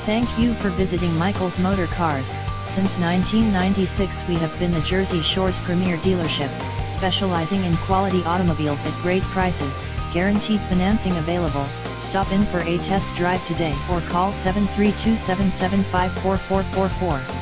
Thank you for visiting Michael's Motor Cars. Since 1996 we have been the Jersey Shore's premier dealership, specializing in quality automobiles at great prices, guaranteed financing available. Stop in for a test drive today or call 732-775-4444.